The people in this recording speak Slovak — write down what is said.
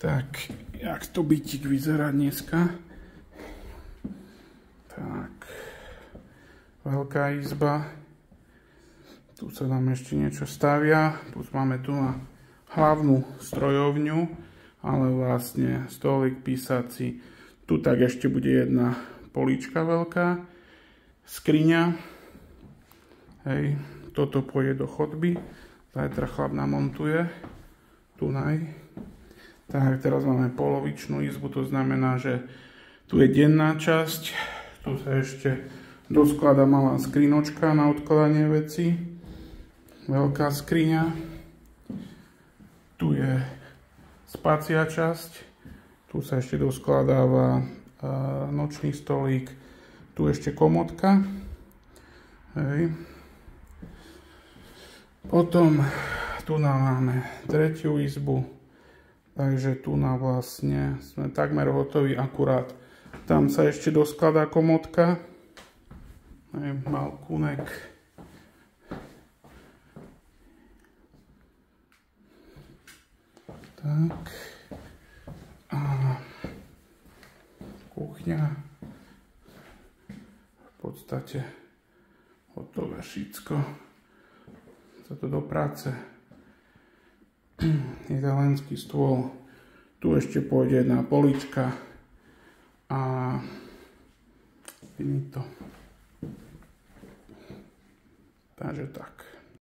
Tak, jak to bytík vyzerá dneska. Tak, veľká izba. Tu sa nám ešte niečo stavia. Plus máme tu na hlavnú strojovňu, ale vlastne stolik písací. Tu tak ešte bude jedna polička veľká. Skriňa. Hej, toto pôjde do chodby. Zajtra chlap namontuje. Tunaj. Tak, teraz máme polovičnú izbu, to znamená, že tu je denná časť. Tu sa ešte dosklada malá skrinočka na odkladanie veci. Veľká skriňa. Tu je spacia časť. Tu sa ešte doskladáva nočný stolík. Tu ešte komódka. Hej. Potom tu máme tretiu izbu. Takže tu na vlastne sme takmer hotoví, akurát tam sa ešte doskladá komódka. Balkónek. Tak. A kuchňa. V podstate hotové všetko. Za to do práce. Jedalenský stôl. Tu ešte pôjde jedna polička a finito. Takže tak.